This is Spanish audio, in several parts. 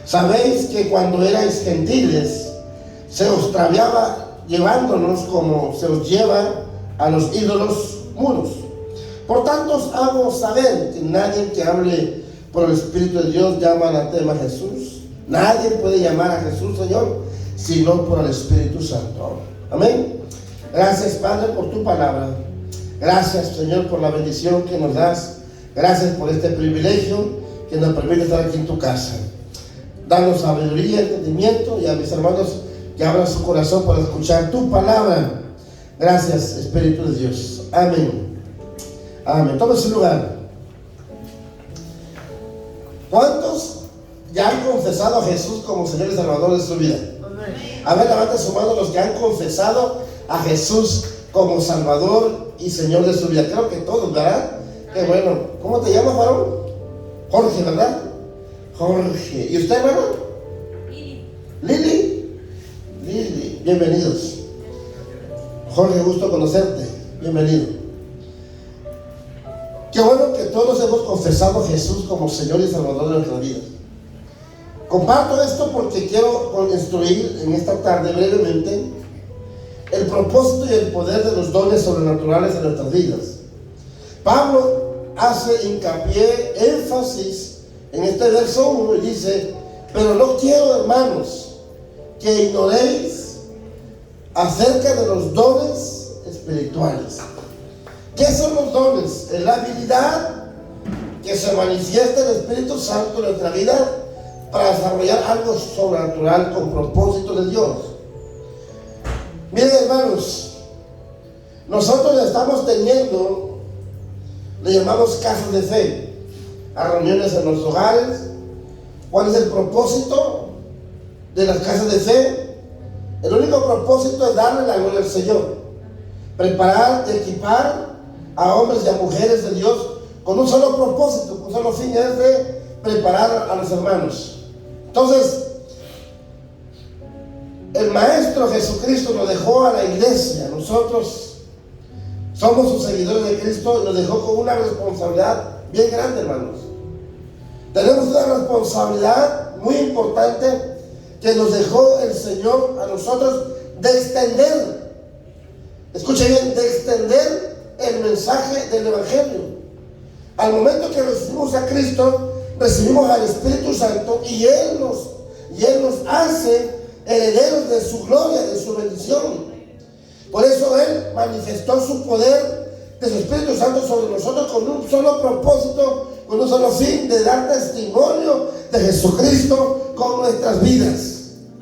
Sabéis que cuando erais gentiles, se os traviaba llevándonos como se os lleva a los ídolos mudos. Por tanto os hago saber que nadie que hable por el Espíritu de Dios llama anatema a Jesús. Nadie puede llamar a Jesús Señor, sino por el Espíritu Santo. Amén. Gracias, Padre, por tu palabra. Gracias, Señor, por la bendición que nos das. Gracias por este privilegio que nos permite estar aquí en tu casa. Danos sabiduría, entendimiento, y a mis hermanos que abran su corazón para escuchar tu palabra. Gracias, Espíritu de Dios. Amén. Amén. Tome su lugar. ¿Cuántos ya han confesado a Jesús como Señor y Salvador de su vida? Amén. A ver, levanten su mano los que han confesado a Jesús como Salvador y Señor de su vida. Creo que todos, ¿verdad? Qué bueno. ¿Cómo te llamas, varón? Jorge, ¿verdad? Jorge. ¿Y usted, hermano? Lili. Lili. Bienvenidos. Jorge, gusto conocerte. Bienvenido. Qué bueno que todos hemos confesado a Jesús como Señor y Salvador de nuestra vida. Comparto esto porque quiero instruir en esta tarde brevemente el propósito y el poder de los dones sobrenaturales en nuestras vidas. Pablo hace hincapié, énfasis en este verso 1 y dice: pero no quiero, hermanos, que ignoréis acerca de los dones espirituales. ¿Qué son los dones? Es la habilidad que se manifiesta en el Espíritu Santo en nuestra vida para desarrollar algo sobrenatural con propósito de Dios. Miren, hermanos, nosotros estamos teniendo, le llamamos casas de fe, a reuniones en los hogares. ¿Cuál es el propósito de las casas de fe? El único propósito es darle la gloria al Señor, preparar y equipar a hombres y a mujeres de Dios con un solo propósito, con un solo fin, es de preparar a los hermanos. Entonces, el Maestro Jesucristo nos dejó a la iglesia, nosotros somos sus seguidores de Cristo, y nos dejó con una responsabilidad bien grande, hermanos. Tenemos una responsabilidad muy importante que nos dejó el Señor a nosotros de extender, escuchen bien, de extender el mensaje del Evangelio. Al momento que recibimos a Cristo, recibimos al Espíritu Santo y Él nos hace herederos de su gloria, de su bendición. Por eso Él manifestó su poder de su Espíritu Santo sobre nosotros con un solo propósito, con un solo fin, de dar testimonio de Jesucristo con nuestras vidas.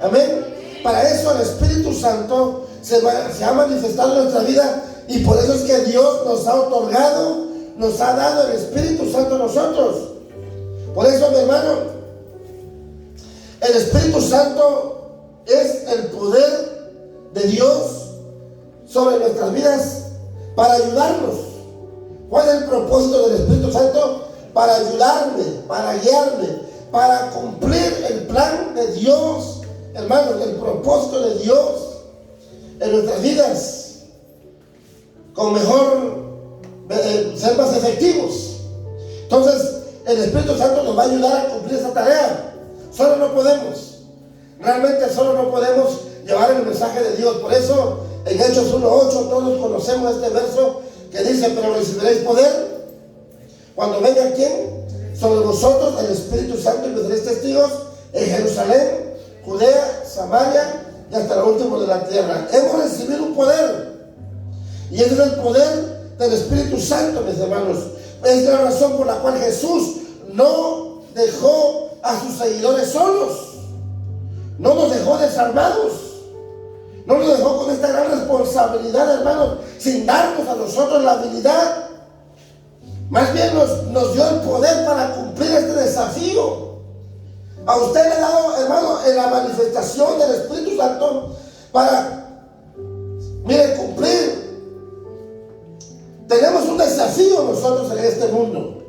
Amén. Para eso el Espíritu Santo se ha manifestado en nuestra vida, y por eso es que Dios nos ha otorgado, nos ha dado el Espíritu Santo a nosotros. Por eso, mi hermano, el Espíritu Santo es el poder de Dios sobre nuestras vidas para ayudarnos. ¿Cuál es el propósito del Espíritu Santo? Para ayudarme, para guiarme, para cumplir el plan de Dios, hermanos, el propósito de Dios en nuestras vidas, con mejor, ser más efectivos. Entonces, el Espíritu Santo nos va a ayudar a cumplir esa tarea. Solo no podemos, realmente solo no podemos llevar el mensaje de Dios. Por eso, en Hechos 1:8, todos conocemos este verso que dice: pero recibiréis poder cuando venga ¿quién? Sobre vosotros el Espíritu Santo, y me seréis testigos en Jerusalén, Judea, Samaria y hasta lo último de la tierra. Hemos recibido un poder, y ese es el poder del Espíritu Santo, mis hermanos. Es la razón por la cual Jesús no dejó a sus seguidores solos, no nos dejó desarmados, no nos dejó con esta gran responsabilidad, hermanos, sin darnos a nosotros la habilidad. Más bien nos dio el poder para cumplir este desafío. A usted le ha dado, hermano, en la manifestación del Espíritu Santo para, mire, cumplir. Tenemos un desafío nosotros en este mundo.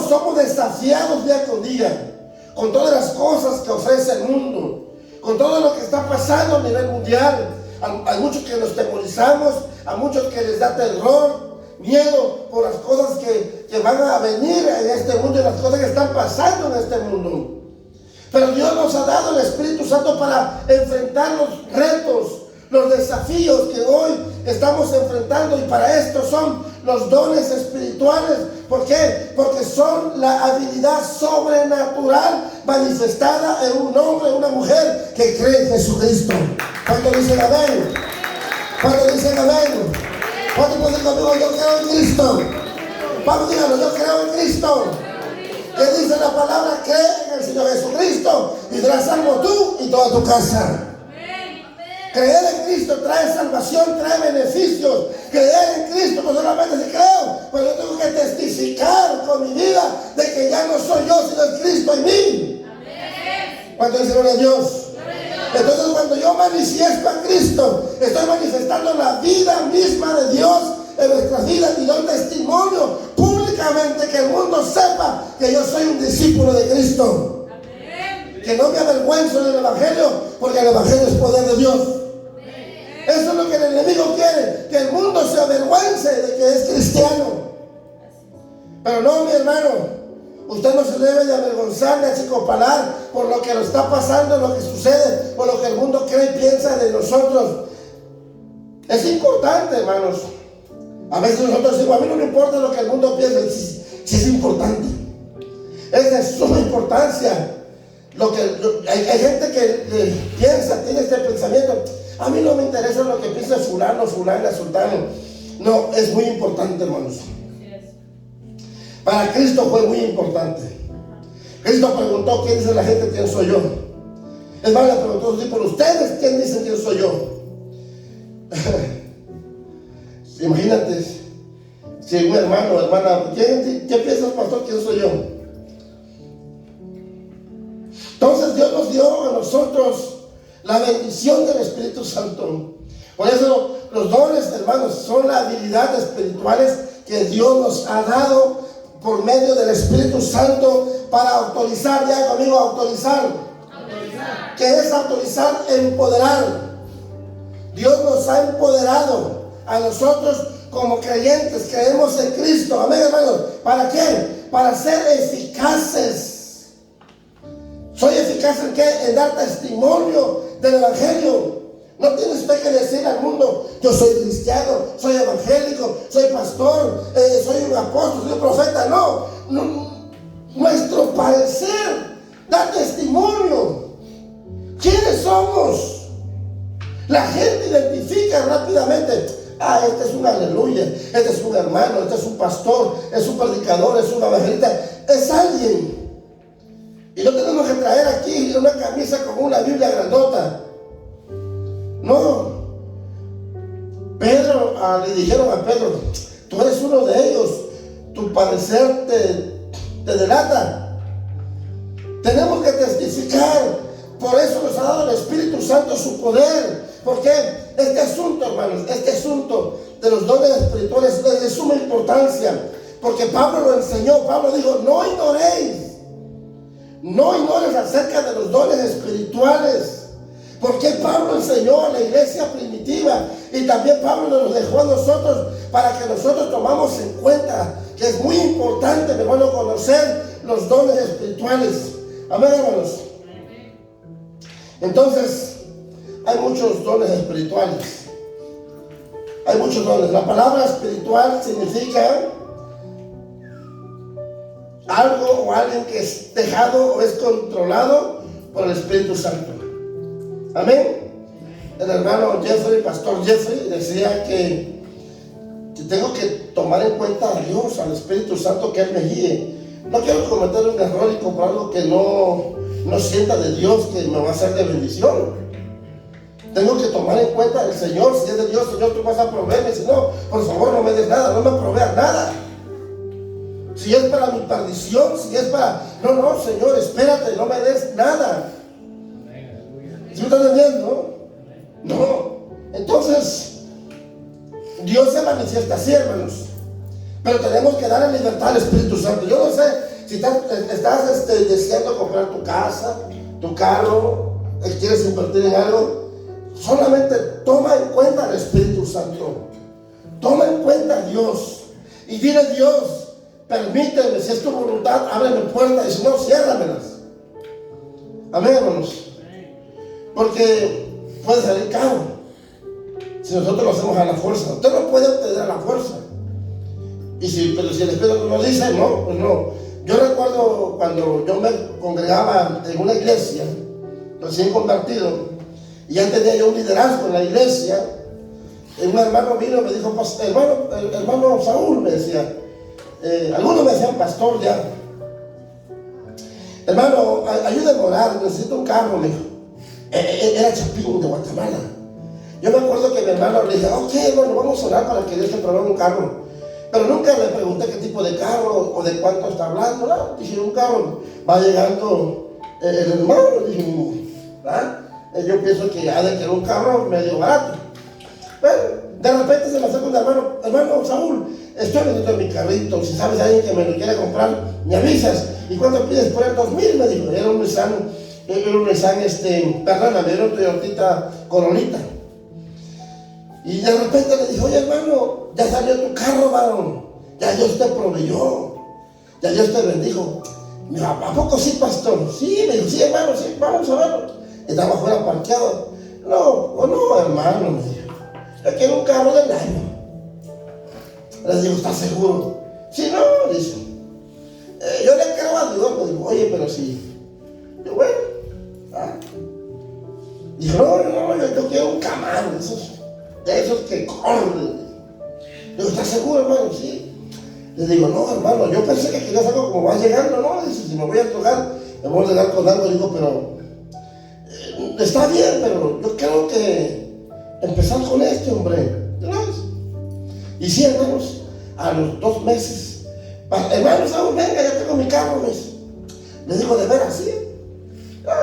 Somos desafiados día con día con todas las cosas que ofrece el mundo, con todo lo que está pasando a nivel mundial. Hay muchos que nos temorizamos, a muchos que les da terror, miedo por las cosas que van a venir en este mundo y las cosas que están pasando en este mundo. Pero Dios nos ha dado el Espíritu Santo para enfrentar los retos, los desafíos que hoy estamos enfrentando, y para esto son los dones espirituales. ¿Por qué? Porque son la habilidad sobrenatural manifestada en un hombre, una mujer que cree en Jesucristo. ¿Cuántos dicen amén? ¿Cuántos dicen amén? ¿Cuántos dicen conmigo? Yo creo en Cristo. Vamos, díganlo, yo creo en Cristo. ¿Qué dice la palabra? Cree en el Señor Jesucristo y serás salvo tú y toda tu casa. Creer en Cristo trae salvación, trae beneficios. Creer en Cristo no solamente si creo, pero yo tengo que testificar con mi vida de que ya no soy yo, sino es Cristo en mí. ¿Cuánto dice gloria a Dios? Entonces, cuando yo manifiesto a Cristo, estoy manifestando la vida misma de Dios en nuestras vidas, y doy testimonio públicamente, que el mundo sepa que yo soy un discípulo de Cristo. Que no me avergüenzo del Evangelio, porque el Evangelio es poder de Dios. Eso es lo que el enemigo quiere, que el mundo se avergüence de que es cristiano. Pero no, mi hermano, usted no se debe de avergonzar, de achicopalar por lo que lo está pasando, lo que sucede, por lo que el mundo cree y piensa de nosotros. Es importante, hermanos. A veces nosotros decimos, a mí no me importa lo que el mundo piense. Si es importante, es de suma importancia. Hay gente que piensa, tiene este pensamiento: a mí no me interesa lo que piensa fulano, fulana, sultano. No, es muy importante, hermanos. Para Cristo fue muy importante. Cristo preguntó: ¿quién dice la gente quién soy yo? Es más, le preguntó: por ustedes, ¿quién dicen quién soy yo? Imagínate, si un hermano o hermana, ¿qué piensas, pastor? ¿Quién soy yo? Entonces Dios nos dio a nosotros la bendición del Espíritu Santo. Por eso los dones, hermanos, son las habilidades espirituales que Dios nos ha dado por medio del Espíritu Santo para autorizar. Ya conmigo, autorizar. ¿Qué es autorizar? Empoderar. Dios nos ha empoderado a nosotros como creyentes. Creemos en Cristo. Amén, hermanos. ¿Para qué? Para ser eficaces. ¿Soy eficaz en qué? En dar testimonio del Evangelio. No tiene usted que decir al mundo: yo soy cristiano, soy evangélico, soy pastor, soy un apóstol, soy un profeta. No, nuestro parecer da testimonio. ¿Quiénes somos? La gente identifica rápidamente: ah, este es un aleluya, este es un hermano, este es un pastor, es un predicador, es un evangelista, es alguien. Y no tenemos que traer aquí una camisa con una Biblia grandota. No. Pedro, le dijeron a Pedro: tú eres uno de ellos, tu parecer te delata. Tenemos que testificar. Por eso nos ha dado el Espíritu Santo su poder. Porque este asunto, hermanos, este asunto de los dones espirituales es de suma importancia. Porque Pablo lo enseñó. Pablo dijo: no ignores acerca de los dones espirituales. Porque Pablo enseñó a la iglesia primitiva, y también Pablo nos dejó a nosotros para que nosotros tomamos en cuenta que es muy importante, mi hermano, conocer los dones espirituales. Amén, hermanos. Entonces, hay muchos dones espirituales. Hay muchos dones. La palabra espiritual significa algo o alguien que es dejado o es controlado por el Espíritu Santo. Amén. El hermano Jeffrey, pastor Jeffrey, decía que tengo que tomar en cuenta a Dios, al Espíritu Santo, que Él me guíe. No quiero cometer un error y comprar algo que no sienta de Dios, que me va a ser de bendición. Tengo que tomar en cuenta al Señor. Si es de Dios, Señor, tú vas a proveerme. Si no, por favor, no me des nada, no me proveas nada. Si es para mi perdición, si es para... No, Señor, espérate, no me des nada. ¿Sí me están entendiendo? No. Entonces, Dios se manifiesta así, hermanos. Pero tenemos que darle libertad al Espíritu Santo. Yo no sé si estás deseando comprar tu casa, tu carro, quieres invertir en algo. Solamente toma en cuenta al Espíritu Santo. Toma en cuenta a Dios. Y dile: Dios, permíteme, si es tu voluntad, ábreme puertas, y si no, ciérramelas. Amén, hermanos. Porque puede salir caro si nosotros lo hacemos a la fuerza. Usted no puede obtener a la fuerza. Pero si el Espíritu nos dice, no, pues no. Yo recuerdo cuando yo me congregaba en una iglesia, recién convertido, y ya tenía yo un liderazgo en la iglesia. Un hermano vino y me dijo, pues, hermano Saúl, me decía, algunos me decían pastor ya. Hermano, ayúdame a orar, necesito un carro, me dijo. Era Chapín de Guatemala. Yo me acuerdo que mi hermano le dije, ok, hermano, vamos a orar para que Dios te provea un carro. Pero nunca le pregunté qué tipo de carro o de cuánto está hablando, ¿no? Dije, un carro, va llegando el hermano, dije, ¿verdad? Yo pienso que ha de querer un carro medio barato. Bueno, de repente se me acerca un hermano Saúl, estoy vendiendo mi carrito, si sabes a alguien que me lo quiere comprar, me avisas. ¿Y cuánto pides por él? 2,000, me dijo. Era un Nissan, perdóname, era un Toyotita Coronita. Y de repente le dije, oye hermano, ya salió tu carro, varón, ya Dios te proveyó, ya Dios te bendijo. Me dijo, ¿a poco sí, pastor? Sí, me dijo, sí, hermano, sí, vamos a verlo. Estaba afuera parqueado. No, hermano, me dijo, yo quiero un carro del año. Le digo, ¿estás seguro? Sí, no, dice. Yo le creo a Dios, me dijo, oye, pero sí. Yo, bueno, dijo, no, yo quiero un Camaro, de esos que corren. Le digo, ¿estás seguro, hermano? Sí. Le digo, no, hermano, yo pensé que querías algo como vas llegando, ¿no? Dice, si me voy a tocar, me voy a llegar con algo. Le digo, pero está bien, pero yo creo que empezar con este, hombre. Y sí, hermanos, a los 2 meses, hermanos, venga, ya tengo mi carro, mes. Le digo, ¿de veras, sí?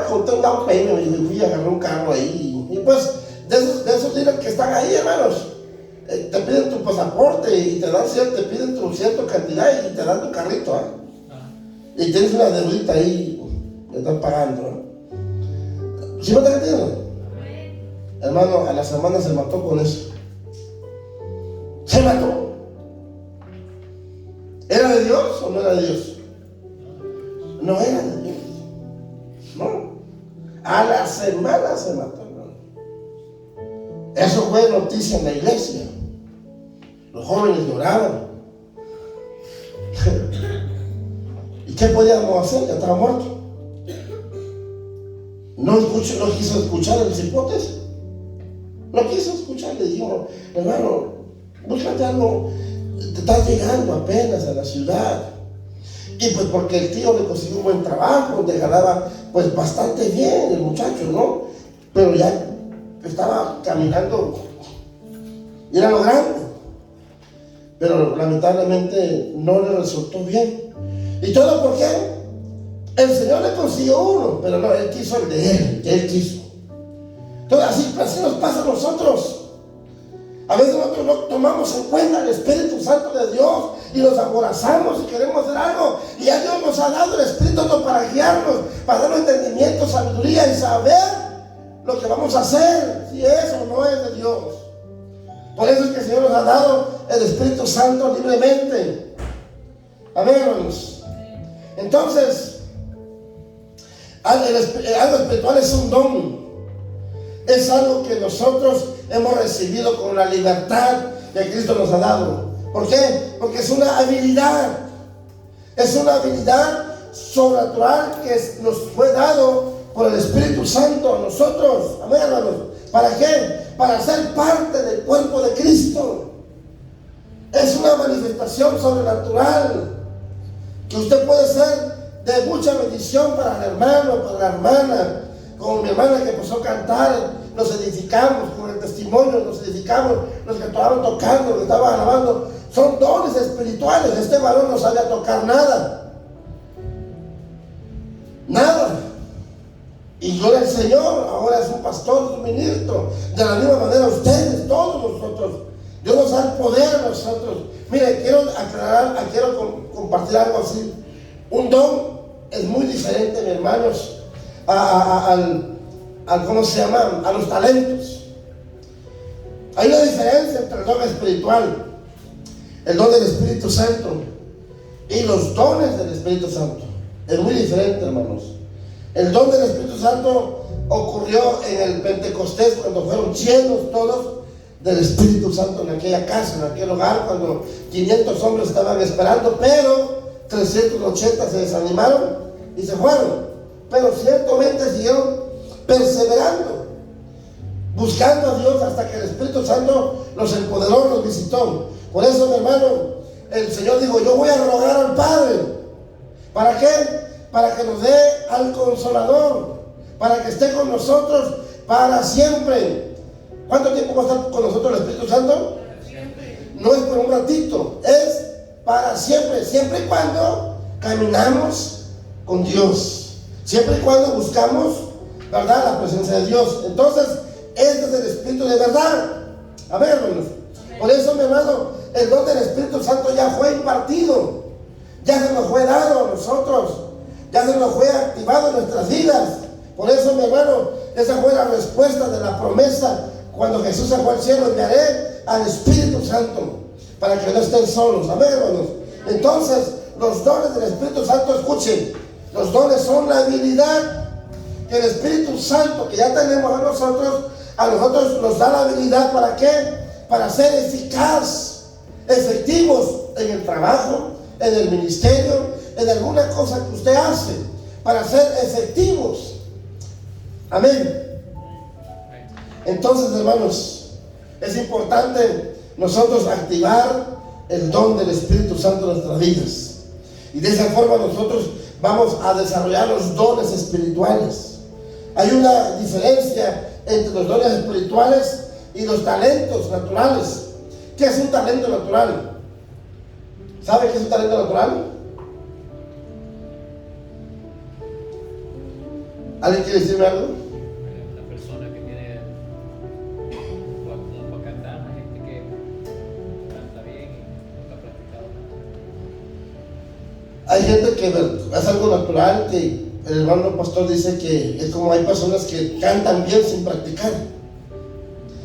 Junté un down payment y fui a agarrar un carro ahí. Y pues, de esos dealers que están ahí, hermanos, te piden tu pasaporte y te piden tu cierta cantidad y te dan tu carrito, y tienes una deudita ahí que están pagando, ¿no? ¿Sí me está entendiendo? Hermano, a la semana se mató con eso. Se mató. ¿Era de Dios o no era de Dios? No era de Dios. No. A la semana se mató. Eso fue noticia en la iglesia. Los jóvenes lloraban. ¿Y qué podíamos hacer? Ya estaba muerto. No quiso escuchar el cipotes. No quiso escuchar. Le dijimos, hermano, búscate algo. Te estás llegando apenas a la ciudad. Y pues porque el tío le consiguió un buen trabajo, le ganaba pues bastante bien el muchacho, ¿no? Pero ya estaba caminando y era lo grande, pero lamentablemente no le resultó bien. ¿Y todo por qué? El Señor le consiguió uno, pero no, Él quiso el de Él, que Él quiso. Entonces así nos pasa a nosotros. A veces nosotros no tomamos en cuenta el Espíritu Santo de Dios y nos aborazamos y queremos hacer algo, y ya Dios nos ha dado el Espíritu Santo para guiarnos, para darnos entendimiento, sabiduría y saber lo que vamos a hacer, si es o no es de Dios. Por eso es que el Señor nos ha dado el Espíritu Santo libremente. Amén, hermanos. Entonces, algo espiritual es un don. Es algo que nosotros hemos recibido con la libertad que Cristo nos ha dado. ¿Por qué? Porque es una habilidad. Es una habilidad sobrenatural que nos fue dado por el Espíritu Santo a nosotros. Amén, hermanos. ¿Para qué? Para ser parte del cuerpo de Cristo. Es una manifestación sobrenatural que usted puede ser de mucha bendición para el hermano, para la hermana. Como mi hermana que empezó a cantar, nos edificamos con el testimonio, nos edificamos, los que estaban tocando, los que estaban alabando. Son dones espirituales. Este varón no sabía tocar nada. Nada. Y gloria al Señor, ahora es un pastor, es un ministro. De la misma manera ustedes, todos nosotros. Dios nos da el poder a nosotros. Mire, quiero aclarar, quiero compartir algo así. Un don es muy diferente, mis hermanos, ¿cómo se llama? A los talentos. Hay una diferencia entre el don espiritual, el don del Espíritu Santo y los dones del Espíritu Santo. Es muy diferente, hermanos. El don del Espíritu Santo ocurrió en el Pentecostés, cuando fueron llenos todos del Espíritu Santo en aquella casa, en aquel hogar, cuando 500 hombres estaban esperando, pero 380 se desanimaron y se fueron. Pero ciertamente siguieron perseverando, buscando a Dios, hasta que el Espíritu Santo los empoderó, los visitó. Por eso, mi hermano, el Señor dijo: yo voy a rogar al Padre. ¿Para qué? Para que nos dé al Consolador, para que esté con nosotros para siempre. ¿Cuánto tiempo va a estar con nosotros el Espíritu Santo? Siempre. No es por un ratito, es para siempre, siempre y cuando caminamos con Dios, siempre y cuando buscamos, ¿verdad?, la presencia de Dios. Entonces, este es el Espíritu de verdad. A ver, hermanos, por eso, mi hermano, el don del Espíritu Santo ya fue impartido, ya se nos fue dado a nosotros, ya se nos fue activado en nuestras vidas. Por eso, mi hermano, esa fue la respuesta de la promesa cuando Jesús se fue al cielo: enviaré al Espíritu Santo para que no estén solos. Amén, hermanos. Entonces, los dones del Espíritu Santo, escuchen, los dones son la habilidad que el Espíritu Santo que ya tenemos a nosotros nos da la habilidad. ¿Para qué? Para ser efectivos en el trabajo, en el ministerio, en alguna cosa que usted hace, para ser efectivos. Amén. Entonces, hermanos, es importante nosotros activar el don del Espíritu Santo en nuestras vidas, y de esa forma nosotros vamos a desarrollar los dones espirituales. Hay una diferencia entre los dones espirituales y los talentos naturales. ¿Qué es un talento natural? ¿Sabe qué es un talento natural? ¿Alguien quiere decirme algo? La persona que tiene como para cantar, la gente que canta bien y nunca ha practicado nada. Hay gente que es algo natural, que el hermano pastor dice que es como hay personas que cantan bien sin practicar.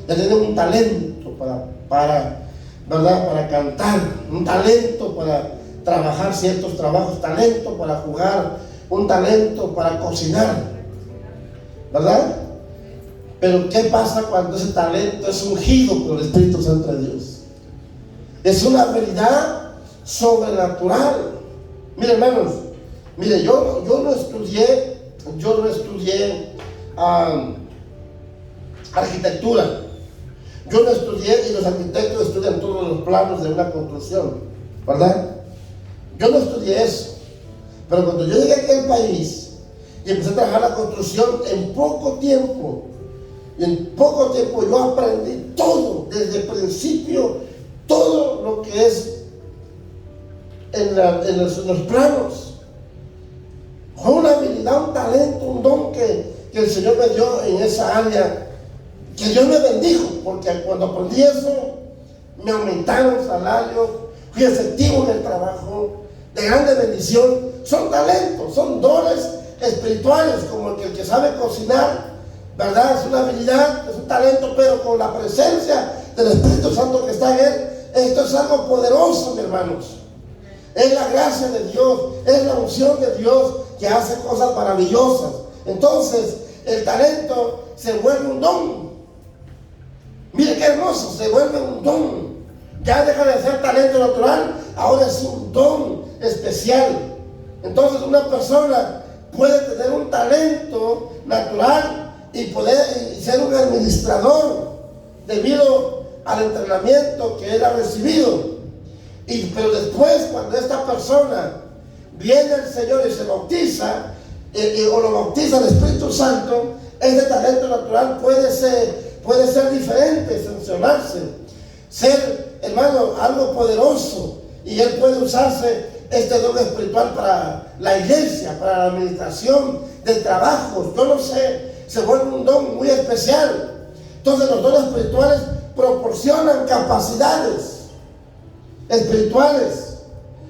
Ya tienen un talento para ¿verdad?, para cantar, un talento para trabajar ciertos trabajos, talento para jugar, un talento para cocinar, ¿verdad? Pero ¿qué pasa cuando ese talento es ungido por el Espíritu Santo de Dios? Es una habilidad sobrenatural. Mire, hermanos, mire, yo no estudié arquitectura. Yo no estudié, y los arquitectos estudian todos los planos de una construcción, ¿verdad? Yo no estudié eso. Pero cuando yo llegué aquí al país y empecé a trabajar la construcción, en poco tiempo yo aprendí todo, desde el principio, todo lo que es en los planos. Fue una habilidad, un talento, un don que el Señor me dio en esa área, que Dios me bendijo, porque cuando aprendí eso, me aumentaron el salario, fui efectivo en el trabajo, de grande bendición. Son talentos, son dones espirituales, como el que sabe cocinar, ¿verdad? Es una habilidad, es un talento, pero con la presencia del Espíritu Santo que está en él, esto es algo poderoso, mis hermanos. Es la gracia de Dios, es la unción de Dios que hace cosas maravillosas. Entonces, el talento se vuelve un don. Mire qué hermoso, se vuelve un don. Ya deja de ser talento natural, ahora es un don especial. Entonces, una persona puede tener un talento natural y poder ser un administrador debido al entrenamiento que él ha recibido. Pero después, cuando esta persona viene el Señor y se bautiza, o lo bautiza el Espíritu Santo, ese talento natural puede ser diferente, sancionarse, ser, hermano, algo poderoso, y él puede usarse este don espiritual para la iglesia, para la administración de trabajos, yo no sé, se vuelve un don muy especial. Entonces, los dones espirituales proporcionan capacidades espirituales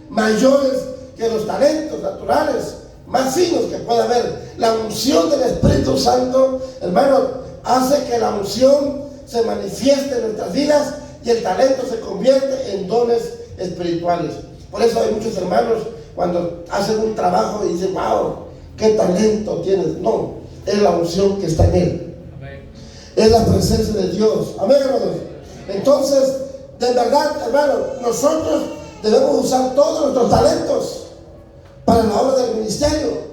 mayores que los talentos naturales más finos que pueda haber. La unción del Espíritu Santo, hermano, hace que la unción se manifieste en nuestras vidas y el talento se convierte en dones espirituales. Por eso hay muchos hermanos cuando hacen un trabajo y dicen: wow, qué talento tienes. No, es la unción que está en él. Es la presencia de Dios. Amén, hermanos. Entonces, de verdad, hermano, nosotros debemos usar todos nuestros talentos para la obra del ministerio.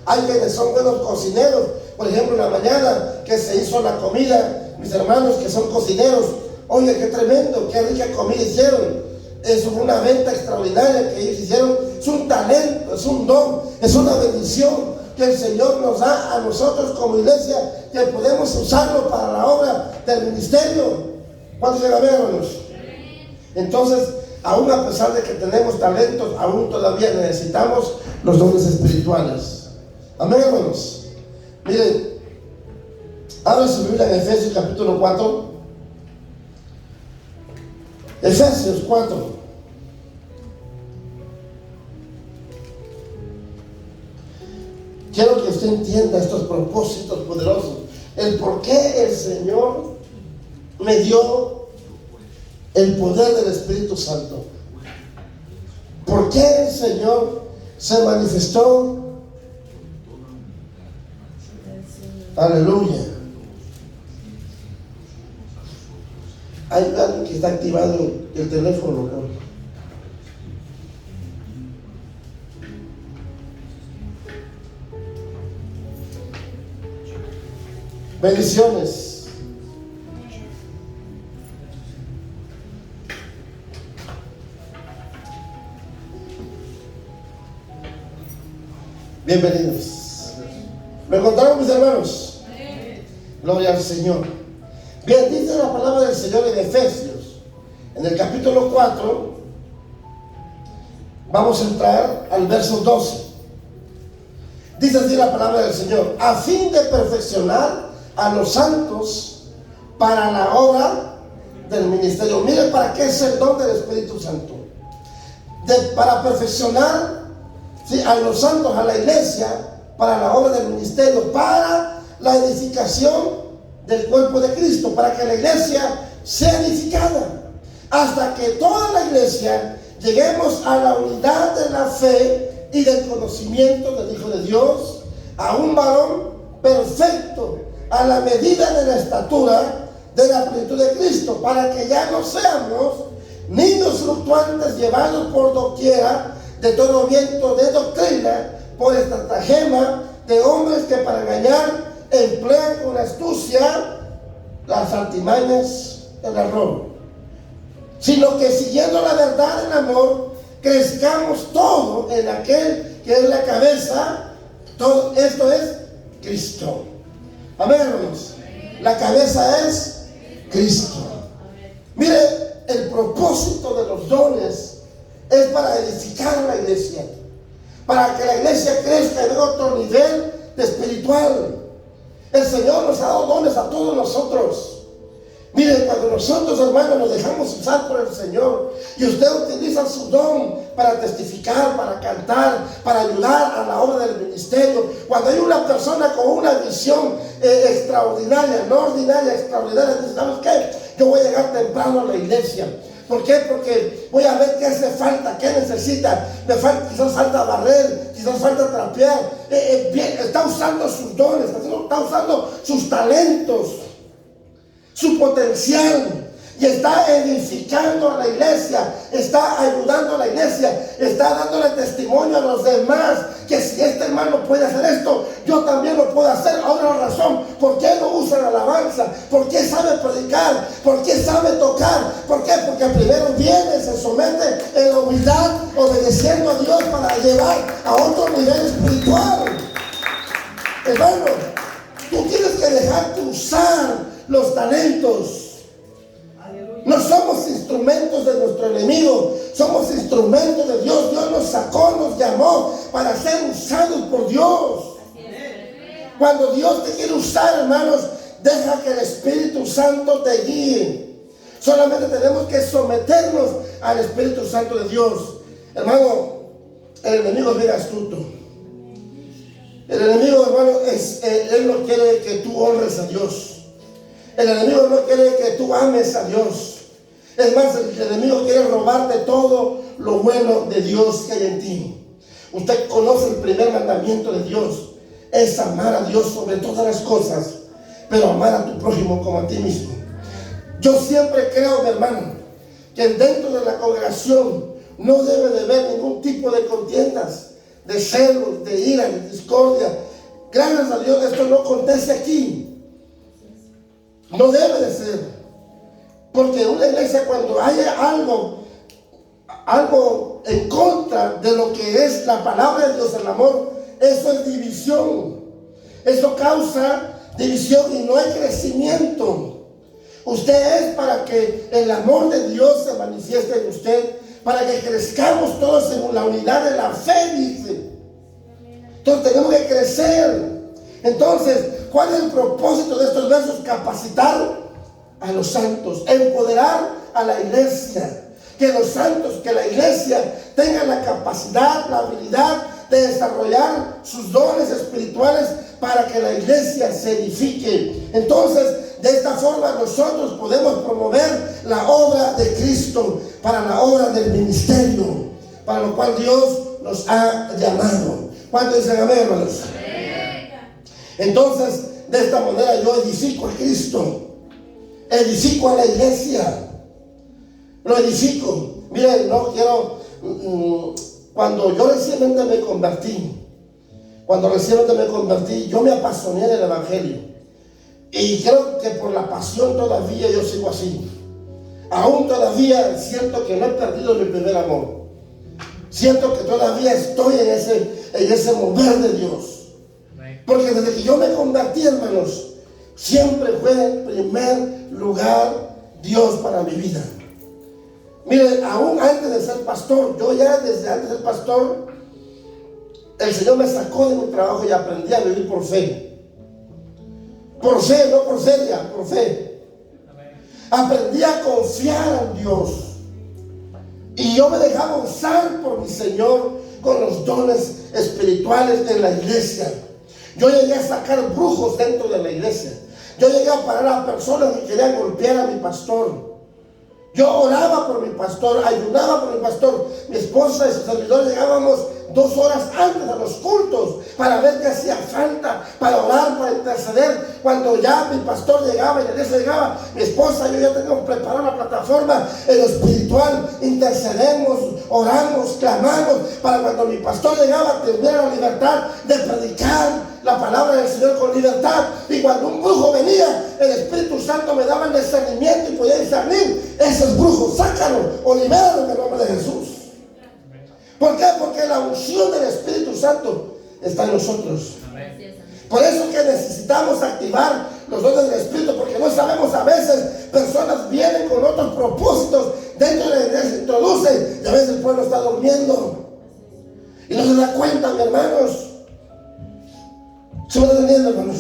Hay quienes son buenos cocineros. Por ejemplo, en la mañana que se hizo la comida, mis hermanos que son cocineros, oye, qué tremendo, qué rica comida hicieron. Es una venta extraordinaria que ellos hicieron. Es un talento, es un don, es una bendición que el Señor nos da a nosotros como iglesia, que podemos usarlo para la obra del ministerio. ¿Cuántos llegan a ver, hermanos? Entonces, aún a pesar de que tenemos talentos, aún todavía necesitamos los dones espirituales. Amén, hermanos. Miren, abran su Biblia en Efesios capítulo 4. Efesios 4. Quiero que usted entienda estos propósitos poderosos. El por qué el Señor me dio el poder del Espíritu Santo. ¿Por qué el Señor se manifestó? Aleluya. Hay alguien que está activado el teléfono, ¿no? Bendiciones. Bienvenidos. ¿Me encontraron, mis hermanos? Gloria al Señor. Bien, dice la palabra del Señor en Efesios, en el capítulo 4. Vamos a entrar al verso 12. Dice así la palabra del Señor: a fin de perfeccionar a los santos para la obra del ministerio. Miren para qué es el don del Espíritu Santo. Para perfeccionar, ¿sí?, a los santos, a la iglesia, para la obra del ministerio, para la edificación del cuerpo de Cristo, para que la iglesia sea edificada, hasta que toda la iglesia lleguemos a la unidad de la fe y del conocimiento del Hijo de Dios, a un varón perfecto, a la medida de la estatura de la plenitud de Cristo, para que ya no seamos niños fluctuantes llevados por doquiera de todo viento de doctrina, por estratagema de hombres que para engañar emplean con astucia las artimañas del error, sino que siguiendo la verdad en amor, crezcamos todo en aquel que es la cabeza. Todo esto es Cristo. Amén, hermanos. La cabeza es Cristo. Mire, el propósito de los dones es para edificar a la iglesia, para que la iglesia crezca en otro nivel de espiritual. El Señor nos ha dado dones a todos nosotros. Miren, cuando nosotros, hermanos, nos dejamos usar por el Señor y usted utiliza su don para testificar, para cantar, para ayudar a la obra del ministerio, cuando hay una persona con una visión extraordinaria, no ordinaria, extraordinaria, dice: ¿sabes qué? Yo voy a llegar temprano a la iglesia. ¿Por qué? Porque voy a ver qué hace falta, qué necesita. Quizás falta barrer, quizás falta trapear. Está usando sus dones, está usando sus talentos, su potencial, y está edificando a la iglesia, está ayudando a la iglesia, está dándole testimonio a los demás que si este hermano puede hacer esto, yo también lo puedo hacer. Otra razón, ¿por qué no usa la alabanza? ¿Por qué sabe predicar? ¿Por qué sabe tocar? ¿Por qué? Porque primero viene, se somete en la humildad, obedeciendo a Dios para llevar a otro nivel espiritual. Hermano, tú tienes que dejarte usar los talentos. No somos instrumentos de nuestro enemigo, somos instrumentos de Dios. Dios nos sacó, nos llamó para ser usados por Dios. Cuando Dios te quiere usar, hermanos, deja que el Espíritu Santo te guíe. Solamente tenemos que someternos al Espíritu Santo de Dios. Hermano, el enemigo es bien astuto. El enemigo, hermano, él no quiere que tú honres a Dios. El enemigo no quiere que tú ames a Dios. Es más, el enemigo quiere robarte todo lo bueno de Dios que hay en ti. Usted conoce el primer mandamiento de Dios. Es amar a Dios sobre todas las cosas, pero amar a tu prójimo como a ti mismo. Yo siempre creo, mi hermano, que dentro de la congregación no debe de haber ningún tipo de contiendas, de celos, de ira, de discordia. Gracias a Dios esto no acontece aquí. No debe de ser. Porque una iglesia, cuando haya algo en contra de lo que es la palabra de Dios, el amor, eso es división. Eso causa división y no hay crecimiento. Usted es para que el amor de Dios se manifieste en usted, para que crezcamos todos en la unidad de la fe, dice. Entonces tenemos que crecer. Entonces, ¿cuál es el propósito de estos versos? Capacitar a los santos, empoderar a la iglesia. Que los santos, que la iglesia tenga la capacidad, la habilidad de desarrollar sus dones espirituales para que la iglesia se edifique. Entonces, de esta forma nosotros podemos promover la obra de Cristo, para la obra del ministerio, para lo cual Dios nos ha llamado. ¿Cuántos dicen amén, hermanos? Entonces, de esta manera yo edifico a Cristo, edifico a la iglesia, lo edifico. Miren, no quiero, cuando yo recientemente me convertí, yo me apasioné en el evangelio. Y creo que por la pasión todavía yo sigo así. Aún todavía siento que no he perdido mi primer amor. Siento que todavía estoy en ese mover de Dios. Porque desde que yo me convertí, hermanos, siempre fue en primer lugar Dios para mi vida. Miren, aún antes de ser pastor, yo ya desde antes de ser pastor, el Señor me sacó de mi trabajo y aprendí a vivir por fe. Por fe, no por feria, por fe. Aprendí a confiar en Dios. Y yo me dejaba usar por mi Señor con los dones espirituales de la iglesia. Yo llegué a sacar brujos dentro de la iglesia. Yo llegué a parar a personas que querían golpear a mi pastor. Yo oraba por mi pastor, ayunaba por mi pastor. Mi esposa y sus servidores llegábamos 2 horas antes a los cultos para ver qué hacía falta, para orar, para interceder. Cuando ya mi pastor llegaba y la iglesia llegaba, mi esposa y yo ya teníamos preparado la plataforma en lo espiritual. Intercedemos, oramos, clamamos para cuando mi pastor llegaba tuviera la libertad de predicar la palabra del Señor con libertad. Y cuando un brujo venía, el Espíritu Santo me daba el discernimiento y podía discernir: esos brujos, sácalo o libéralo en el nombre de Jesús. ¿Por qué? Porque la unción del Espíritu Santo está en nosotros. Por eso que necesitamos activar los dones del Espíritu, porque no sabemos, a veces personas vienen con otros propósitos dentro de la iglesia, se introducen y a veces el pueblo está durmiendo y no se da cuenta, mis hermanos. ¿Se me está entendiendo, hermanos?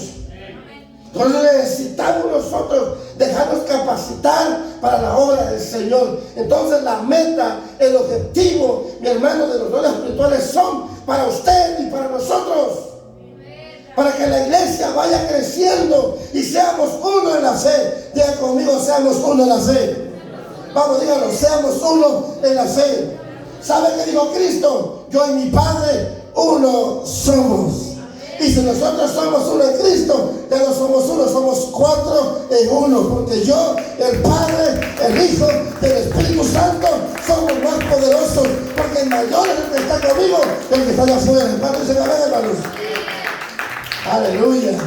Entonces necesitamos nosotros dejarnos capacitar para la obra del Señor. Entonces la meta, el objetivo, mi hermano, de los dones espirituales son para usted y para nosotros. Para que la iglesia vaya creciendo y seamos uno en la fe. Diga conmigo: seamos uno en la fe. Vamos, díganlo: seamos uno en la fe. ¿Sabe qué dijo Cristo? Yo y mi Padre uno somos. Y si nosotros somos uno en Cristo, ya no somos uno, somos 4 en uno. Porque yo, el Padre, el Hijo, el Espíritu Santo, somos más poderosos. Porque el mayor es el que está conmigo que el que está allá afuera. Hermanos, ¿se me ven, hermanos? Aleluya.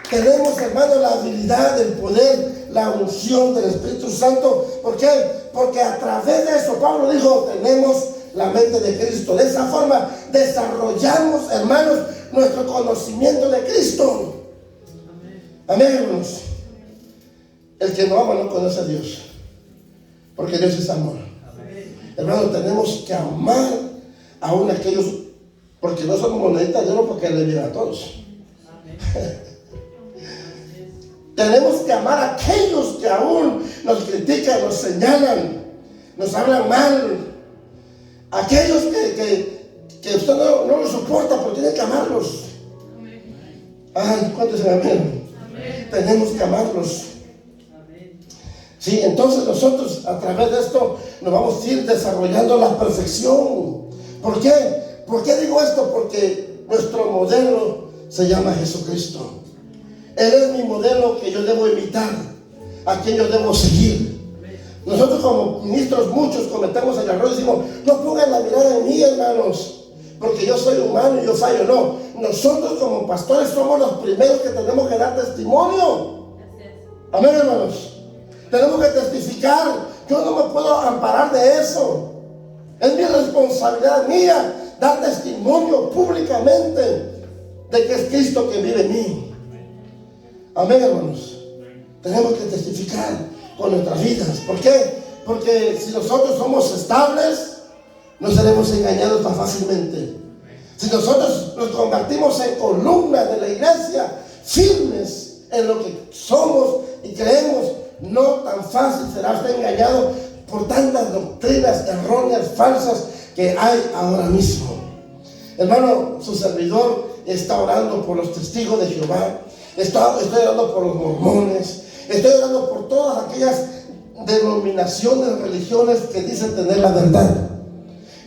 Tenemos, hermanos, la habilidad, el poder, la unción del Espíritu Santo. ¿Por qué? Porque a través de eso, Pablo dijo, tenemos la mente de Cristo. De esa forma desarrollamos, hermanos, nuestro conocimiento de Cristo. Amén, hermanos. El que no ama no conoce a Dios, porque Dios es amor. Hermanos, tenemos que amar aún a aquellos, porque no somos moneditas de oro porque le vienen a todos. Tenemos que amar a aquellos que aún nos critican, nos señalan, nos hablan mal. Aquellos que usted no los soporta, pero tiene que amarlos. Ay, ¿cuántos se aman? Tenemos que amarlos. Sí, entonces nosotros a través de esto nos vamos a ir desarrollando la perfección. ¿Por qué? ¿Por qué digo esto? Porque nuestro modelo se llama Jesucristo. Él es mi modelo que yo debo imitar, a quien yo debo seguir. Nosotros como ministros muchos cometemos el error y decimos, no pongan la mirada en mí, hermanos, porque yo soy humano y yo fallo. No, nosotros como pastores somos los primeros que tenemos que dar testimonio. Amén, hermanos. Tenemos que testificar. Yo no me puedo amparar de eso. Es mi responsabilidad mía dar testimonio públicamente de que es Cristo que vive en mí. Amén, hermanos. Tenemos que testificar con nuestras vidas. ¿Por qué? Porque si nosotros somos estables, no seremos engañados tan fácilmente. Si nosotros nos convertimos en columnas de la iglesia, firmes en lo que somos y creemos, no tan fácil será usted engañado por tantas doctrinas erróneas, falsas que hay ahora mismo. Hermano, su servidor está orando por los testigos de Jehová. Estoy orando por los mormones. Estoy orando por todas aquellas denominaciones, religiones que dicen tener la verdad.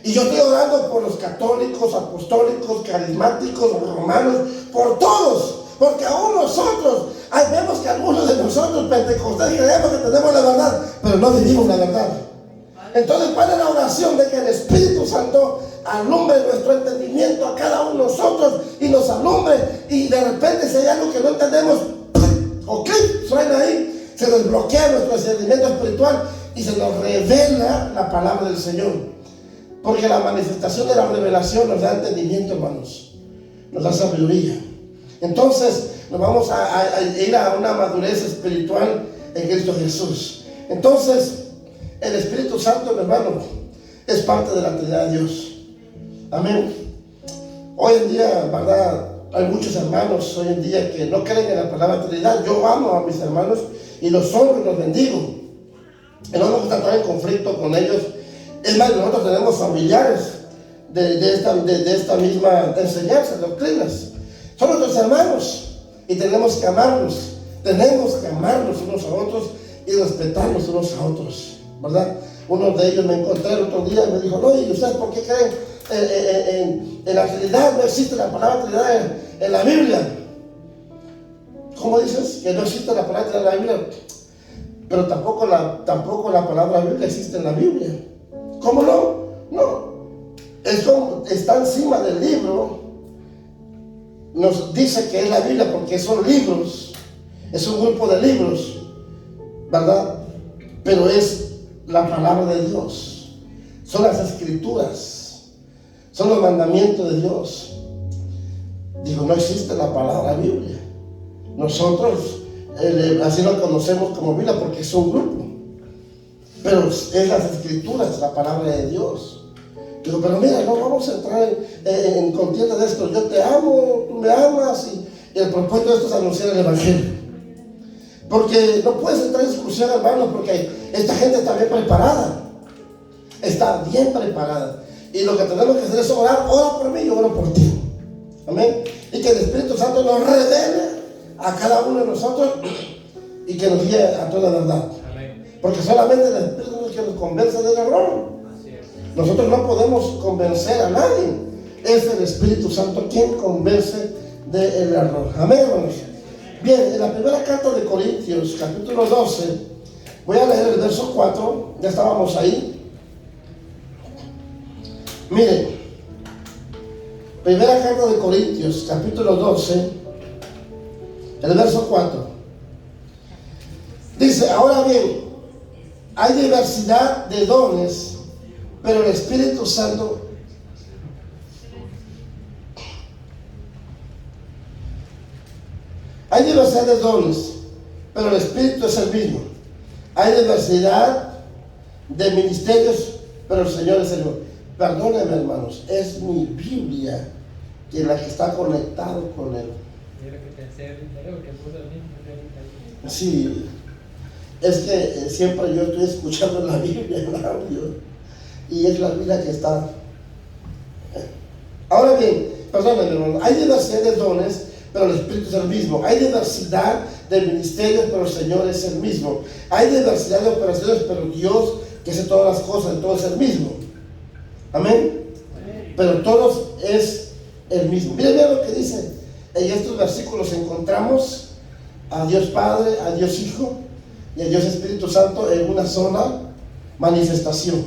Y yo estoy orando por los católicos, apostólicos, carismáticos, romanos, por todos. Porque aún nosotros, vemos que algunos de nosotros pentecostales creemos que tenemos la verdad, pero no vivimos la verdad. Entonces, ¿cuál es la oración? De que el Espíritu Santo alumbre nuestro entendimiento a cada uno de nosotros y nos alumbre, y de repente si hay algo que no entendemos, ok, suena ahí, se desbloquea nuestro entendimiento espiritual y se nos revela la palabra del Señor. Porque la manifestación de la revelación nos da entendimiento, hermanos, nos da sabiduría. Entonces nos vamos a ir a una madurez espiritual en Cristo Jesús. Entonces el Espíritu Santo, mi hermano, es parte de la Trinidad de Dios. Amén. Hoy en día, ¿verdad? Hay muchos hermanos hoy en día que no creen en la palabra Trinidad. Yo amo a mis hermanos y los honro y los bendigo. Y no me gusta entrar en conflicto con ellos. Es más, nosotros tenemos familiares de esta misma enseñanza, doctrinas. Son nuestros hermanos y tenemos que amarlos. Tenemos que amarnos unos a otros y respetarnos unos a otros, ¿verdad? Uno de ellos me encontré el otro día y me dijo, no, ¿y ustedes por qué creen en la Trinidad? No existe la palabra Trinidad en la Biblia. ¿Cómo dices? Que no existe la palabra Trinidad en la Biblia. Pero tampoco la palabra Biblia existe en la Biblia. ¿Cómo no? No. Está encima del libro. Nos dice que es la Biblia porque son libros. Es un grupo de libros, ¿verdad? Pero es la palabra de Dios. Son las escrituras. Son los mandamientos de Dios. Digo, no existe la palabra Biblia. Nosotros así lo conocemos como Biblia porque es un grupo. Pero es las escrituras, la palabra de Dios. Digo, pero mira, no vamos a entrar en contienda de esto. Yo te amo, tú me amas, y el propósito de esto es anunciar el Evangelio. Porque no puedes entrar en discusión, hermanos, porque esta gente está bien preparada. Está bien preparada. Y lo que tenemos que hacer es orar. Ora por mí y oro por ti. Amén. Y que el Espíritu Santo nos revele a cada uno de nosotros y que nos guíe a toda verdad. Porque solamente el Espíritu es el que nos convence del error. Nosotros no podemos convencer a nadie. Es el Espíritu Santo quien convence del error. Amén, hermanos. Bien, en la primera carta de Corintios, capítulo 12, voy a leer el verso 4. Ya estábamos ahí. Miren, primera carta de Corintios, capítulo 12, el verso 4. Dice, ahora bien, hay diversidad de dones, pero el Espíritu Santo hay diversidad de dones, pero el Espíritu es el mismo. Hay diversidad de ministerios, pero el Señor es el mismo. Perdónenme, hermanos, es mi Biblia que la que está conectado con Él. Sí, es que siempre yo estoy escuchando la Biblia en audio y es la Biblia que está. Ahora bien, perdónenme, hermanos, hay diversidad de dones, pero el Espíritu es el mismo. Hay diversidad de ministerios, pero el Señor es el mismo. Hay diversidad de operaciones, pero Dios, que hace todas las cosas, todo es el mismo. Amén. Pero todos es el mismo. Miren bien lo que dice. En estos versículos encontramos a Dios Padre, a Dios Hijo y a Dios Espíritu Santo en una sola manifestación.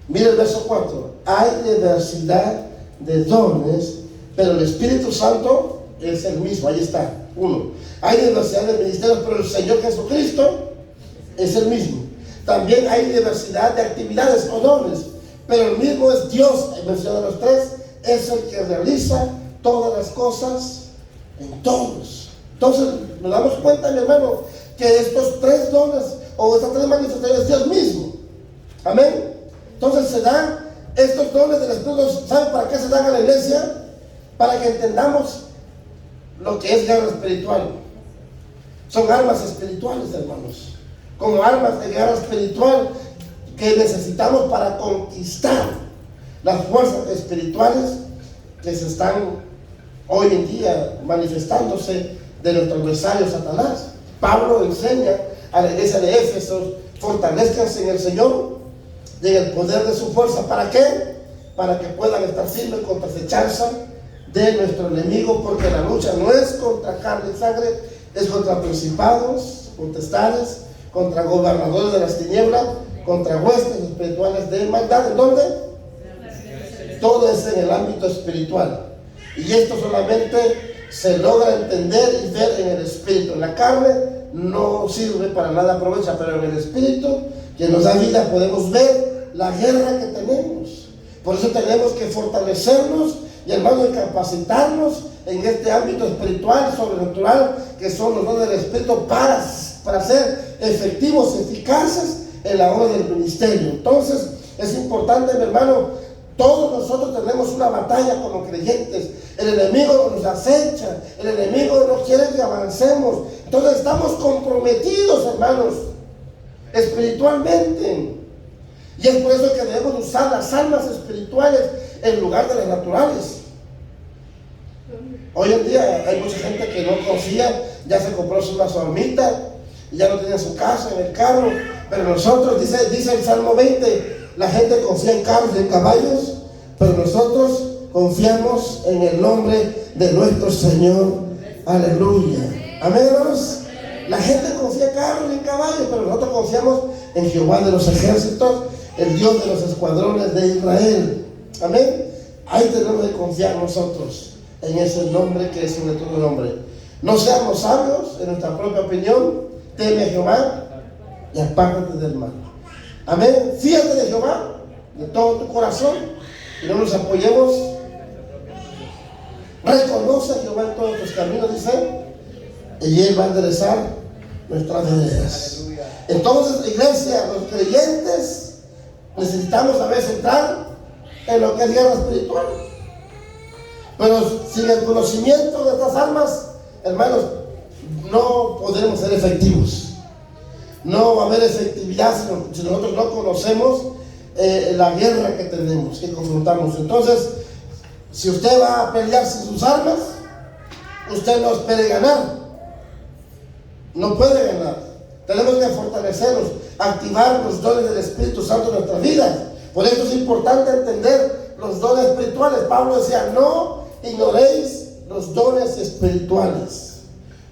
Mire el verso 4. Hay diversidad de dones, pero el Espíritu Santo es el mismo. Ahí está, 1. Hay diversidad de ministerios, pero el Señor Jesucristo es el mismo. También hay diversidad de actividades o dones, pero el mismo es Dios. En mención de los 3, es el que realiza todas las cosas en todos. Entonces nos damos cuenta, mi hermano, que estos 3 dones o estas 3 manifestaciones es Dios mismo. Amén. Entonces se dan estos dones del Espíritu. ¿Saben para qué se dan a la iglesia? Para que entendamos lo que es guerra espiritual. Son armas espirituales, hermanos, como armas de guerra espiritual que necesitamos para conquistar las fuerzas espirituales que se están hoy en día manifestándose de nuestro adversario Satanás. Pablo enseña a la iglesia de Éfeso: fortalezcanse en el Señor y en el poder de su fuerza. ¿Para qué? Para que puedan estar firmes contra acechanza de nuestro enemigo, porque la lucha no es contra carne y sangre, es contra principados, potestades, contra gobernadores de las tinieblas, contra huestes espirituales de maldad. ¿En dónde? Todo es en el ámbito espiritual. Y esto solamente se logra entender y ver en el espíritu. En la carne no sirve para nada, aprovecha, pero en el espíritu que nos da vida podemos ver la guerra que tenemos. Por eso tenemos que fortalecernos y, hermano, capacitarnos en este ámbito espiritual, sobrenatural, que son los dones del Espíritu para ser efectivos, eficaces en la obra del ministerio. Entonces es importante, mi hermano, todos nosotros tenemos una batalla como creyentes. El enemigo nos acecha, el enemigo no quiere que avancemos. Entonces estamos comprometidos, hermanos, espiritualmente. Y es por eso que debemos usar las armas espirituales en lugar de las naturales. Hoy en día hay mucha gente que no confía, ya se compró una su armita y ya no tiene su casa, en el carro. Pero nosotros, dice el Salmo 20, la gente confía en carros y en caballos, pero nosotros confiamos en el nombre de nuestro Señor. Aleluya. Amén, hermanos. La gente confía en carros y en caballos, pero nosotros confiamos en Jehová de los ejércitos, el Dios de los escuadrones de Israel. Amén. Ahí tenemos que confiar nosotros en ese nombre que es sobre todo nombre. No seamos sabios en nuestra propia opinión. Teme a Jehová y apártate del mal. Amén. Fíjate de Jehová de todo tu corazón y no nos apoyemos. Reconoce a Jehová en todos tus caminos, dice, y Él va a enderezar nuestras veredas. Entonces, iglesia, los creyentes necesitamos a veces entrar en lo que es guerra espiritual, pero sin el conocimiento de estas armas, hermanos, no podremos ser efectivos. No va a haber efectividad si nosotros no conocemos la guerra que tenemos, que confrontamos. Entonces, si usted va a pelear sin sus armas, usted no espere ganar. No puede ganar. Tenemos que fortalecernos, activar los dones del Espíritu Santo en nuestras vidas. Por eso es importante entender los dones espirituales. Pablo decía: no ignoréis los dones espirituales.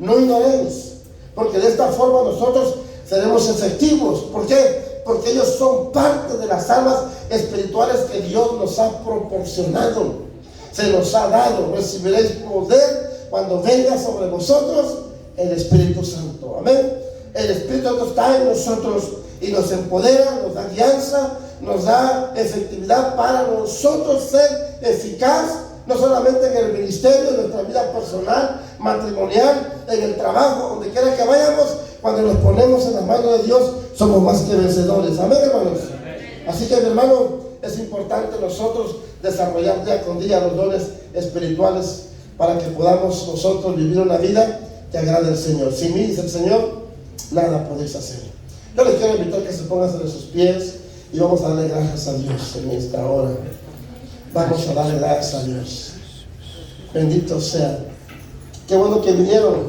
No ignoréis, porque de esta forma nosotros seremos efectivos. ¿Por qué? Porque ellos son parte de las armas espirituales que Dios nos ha proporcionado. Se nos ha dado. Recibiréis poder cuando venga sobre vosotros el Espíritu Santo. Amén. El Espíritu Santo está en nosotros y nos empodera, nos da guianza, nos da efectividad para nosotros ser eficaz, no solamente en el ministerio, en nuestra vida personal, matrimonial, en el trabajo, donde quiera que vayamos. Cuando nos ponemos en las manos de Dios, somos más que vencedores. Amén, hermanos. Así que, mi hermano, es importante nosotros desarrollar día con día los dones espirituales para que podamos nosotros vivir una vida que agrade al Señor. Sin mí, dice el Señor, nada podéis hacer. Yo les quiero invitar que se pongan sobre sus pies y vamos a darle gracias a Dios en esta hora. Vamos a darle gracias a Dios. Bendito sea. Qué bueno que vinieron.